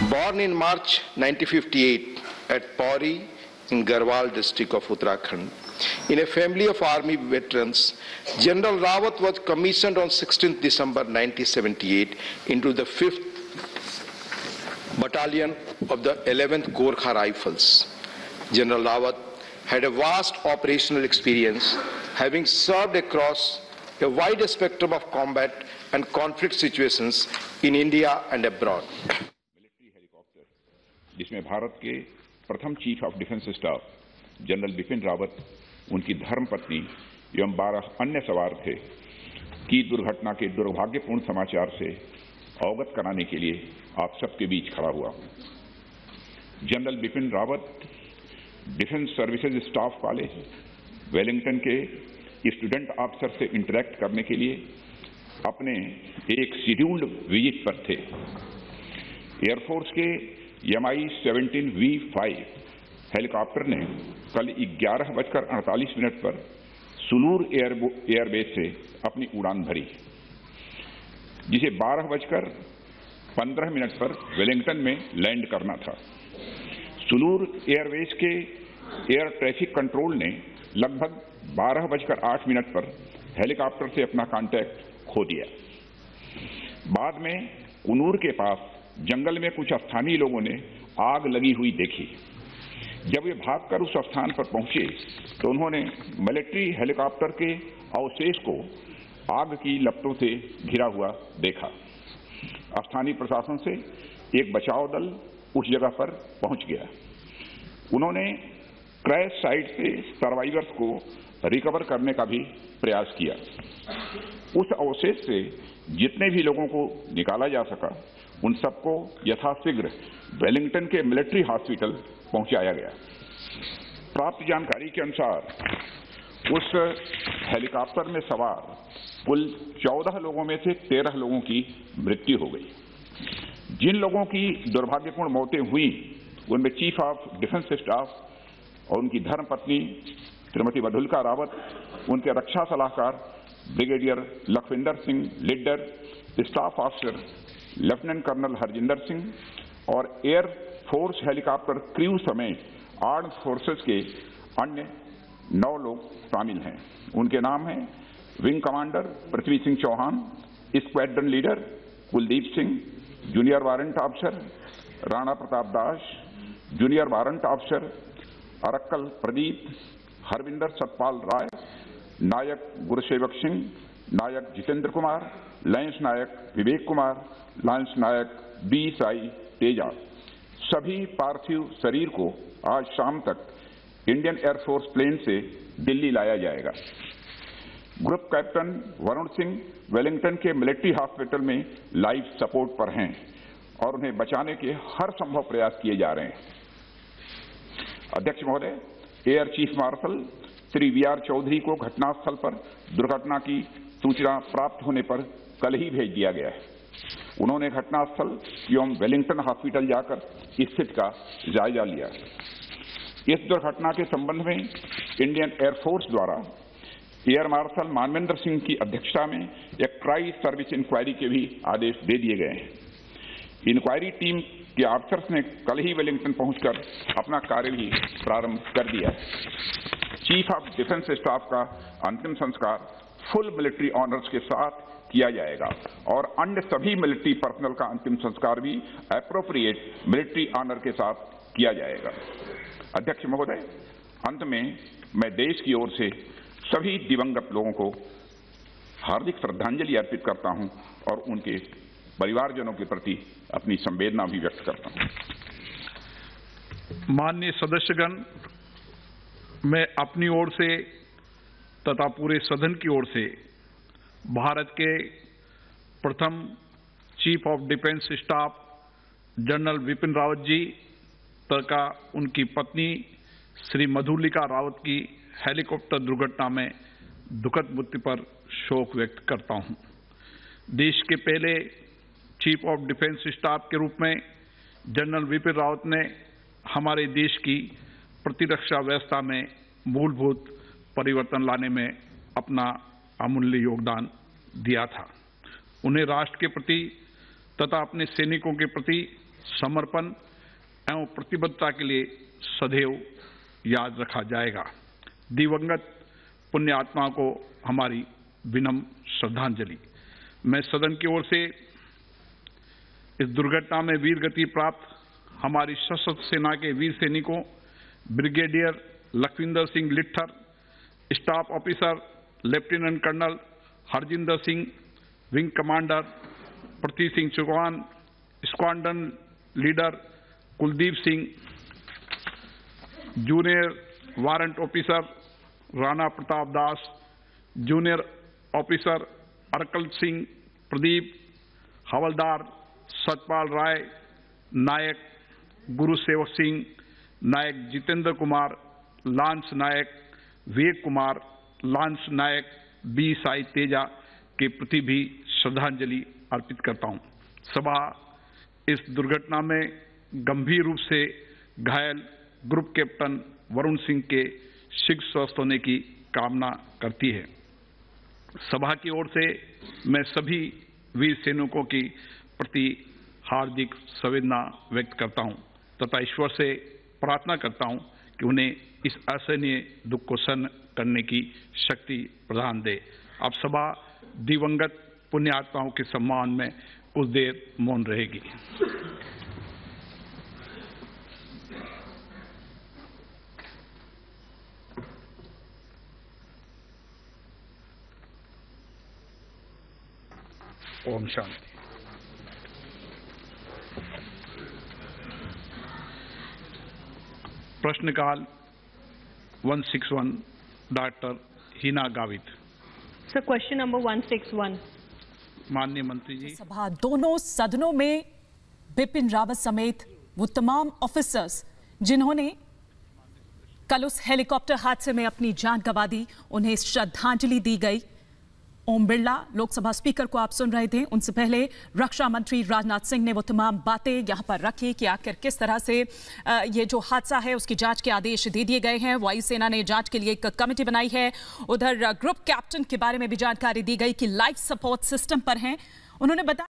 Born in March 1958 at Pauri in Garhwal district of Uttarakhand, in a family of army veterans, General Rawat was commissioned on 16th December 1978 into the 5th Battalion of the 11th Gorkha Rifles. General Rawat had a vast operational experience, having served across a wide spectrum of combat and conflict situations in India and abroad. Military helicopter, जिसमें भारत के प्रथम chief of defence staff general Bipin Rawat, उनकी धर्मपत्नी एवं 12 अन्य सवार थे, की दुर्घटना के दुर्भाग्यपूर्ण समाचार से अवगत कराने के लिए आप सबके बीच खड़ा हुआ हूं। General Bipin Rawat defence services staff college Wellington के स्टूडेंट ऑफिसर से इंटरेक्ट करने के लिए अपने एक शेड्यूल्ड विजिट पर थे। एयरफोर्स के Mi-17V5 हेलीकॉप्टर ने कल 11:48 पर सुलूर एयरबेस से अपनी उड़ान भरी, जिसे 12:15 पर वेलिंगटन में लैंड करना था। सुलूर एयरबेस के एयर ट्रैफिक कंट्रोल ने लगभग 12:08 पर हेलीकॉप्टर से अपना कांटेक्ट खो दिया। बाद में कुनूर के पास जंगल में कुछ स्थानीय लोगों ने आग लगी हुई देखी। जब वे भागकर उस स्थान पर पहुंचे तो उन्होंने मिलिट्री हेलीकॉप्टर के अवशेष को आग की लपटों से घिरा हुआ देखा। स्थानीय प्रशासन से एक बचाव दल उस जगह पर पहुंच गया। उन्होंने क्रैश साइट से सर्वाइवर्स को रिकवर करने का भी प्रयास किया। उस अवशेष से जितने भी लोगों को निकाला जा सका, उन सबको यथाशीघ्र वेलिंगटन के मिलिट्री हॉस्पिटल पहुंचाया गया। प्राप्त जानकारी के अनुसार उस हेलीकॉप्टर में सवार कुल 14 लोगों में से 13 लोगों की मृत्यु हो गई। जिन लोगों की दुर्भाग्यपूर्ण मौतें हुई, उनमें चीफ ऑफ डिफेंस स्टाफ और उनकी धर्मपत्नी श्रीमती मधुलिका रावत, उनके रक्षा सलाहकार brigadier Lakhwinder Singh Lidder, staff officer lieutenant colonel Harjinder Singh और एयर फोर्स हेलीकॉप्टर क्रू समेत आर्म्ड फोर्सेस के अन्य 9 लोग शामिल हैं। उनके नाम हैं wing commander Prithvi Singh Chauhan, squadron leader Kuldeep Singh, junior warrant officer Rana Pratap Das, junior warrant officer Arakkal Pradeep, Harvinder Satpal Rai, Naik Gurusewak Singh, Naik Jitendra Kumar, lance Naik Vivek Kumar, lance Naik B Sai Teja. सभी पार्थिव शरीर को आज शाम तक इंडियन एयरफोर्स प्लेन से दिल्ली लाया जाएगा। Group captain Varun Singh Wellington के मिलिट्री हॉस्पिटल में लाइफ सपोर्ट पर हैं और उन्हें बचाने के हर संभव प्रयास किए जा रहे हैं। अध्यक्ष महोदय, air chief marshal Shri V R Chaudhari को घटनास्थल पर दुर्घटना की सूचना प्राप्त होने पर कल ही भेज दिया गया है। उन्होंने घटनास्थल एवं वेलिंगटन हॉस्पिटल जाकर स्थिति का जायजा लिया। इस दुर्घटना के संबंध में इंडियन एयरफोर्स द्वारा एयर मार्शल मानवेंद्र सिंह की अध्यक्षता में एक क्राइस सर्विस इंक्वायरी के भी आदेश दे दिए गए हैं। इंक्वायरी टीम के ऑफिसर्स ने कल ही वेलिंगटन पहुंचकर अपना कार्य भी प्रारंभ कर दिया है। चीफ ऑफ डिफेंस स्टाफ का अंतिम संस्कार फुल मिलिट्री ऑनर्स के साथ किया जाएगा और अन्य सभी मिलिट्री पर्सनल का अंतिम संस्कार भी एप्रोप्रिएट मिलिट्री ऑनर के साथ किया जाएगा। अध्यक्ष महोदय, अंत में मैं देश की ओर से सभी दिवंगत लोगों को हार्दिक श्रद्धांजलि अर्पित करता हूं और उनके परिवारजनों के प्रति अपनी संवेदना भी व्यक्त करता हूं। माननीय सदस्यगण, मैं अपनी ओर से तथा पूरे सदन की ओर से भारत के प्रथम chief of defence staff general Bipin Rawat ji तथा उनकी पत्नी श्री मधुलिका रावत की हेलीकॉप्टर दुर्घटना में दुखद मृत्यु पर शोक व्यक्त करता हूं। देश के पहले चीफ ऑफ डिफेंस स्टाफ के रूप में जनरल बिपिन रावत ने हमारे देश की प्रतिरक्षा व्यवस्था में मूलभूत परिवर्तन लाने में अपना अमूल्य योगदान दिया था। उन्हें राष्ट्र के प्रति तथा अपने सैनिकों के प्रति समर्पण एवं प्रतिबद्धता के लिए सदैव याद रखा जाएगा। दिवंगत पुण्य आत्मा को हमारी विनम्र श्रद्धांजलि। मैं सदन की ओर से इस दुर्घटना में वीर गति प्राप्त हमारी सशस्त्र सेना के वीर सैनिकों brigadier Lakhwinder Singh Lidder, staff officer lieutenant colonel Harjinder Singh, wing commander प्रति Singh Chauhan, squadron leader Kuldeep Singh, junior warrant officer Rana Pratap Das, junior officer Arakkal Singh Pradeep, Havildar Satpal Rai, Naik Guru Sewak Singh, Naik Jitendra Kumar, lance Naik Vivek Kumar, lance Naik B Sai Teja के प्रति भी श्रद्धांजलि अर्पित करता हूं। सभा इस दुर्घटना में गंभीर रूप से घायल ग्रुप कैप्टन वरुण सिंह के शीघ्र स्वस्थ होने की कामना करती है। सभा की ओर से मैं सभी वीर सैनिकों की प्रति हार्दिक संवेदना व्यक्त करता हूं तथा ईश्वर से प्रार्थना करता हूं कि उन्हें इस असहनीय दुख को सहन करने की शक्ति प्रदान दे। अब सभा दिवंगत पुण्य आत्माओं के सम्मान में कुछ देर मौन रहेगी। ओम शांति। प्रश्नकाल 161 doctor Hina Gavit. Sir, question number 161। माननीय मंत्री जी, सभा दोनों सदनों में बिपिन रावत समेत वो तमाम ऑफिसर्स जिन्होंने कल उस हेलीकॉप्टर हादसे में अपनी जान गंवा दी, उन्हें श्रद्धांजलि दी गई। ओम बिरला लोकसभा स्पीकर को आप सुन रहे थे, उनसे पहले रक्षा मंत्री राजनाथ सिंह ने वो तमाम बातें यहां पर रखी कि आखिर किस तरह से ये जो हादसा है उसकी जांच के आदेश दे दिए गए हैं। वायुसेना ने जांच के लिए एक कमेटी बनाई है। उधर ग्रुप कैप्टन के बारे में भी जानकारी दी गई कि लाइफ सपोर्ट सिस्टम पर हैं। उन्होंने बताया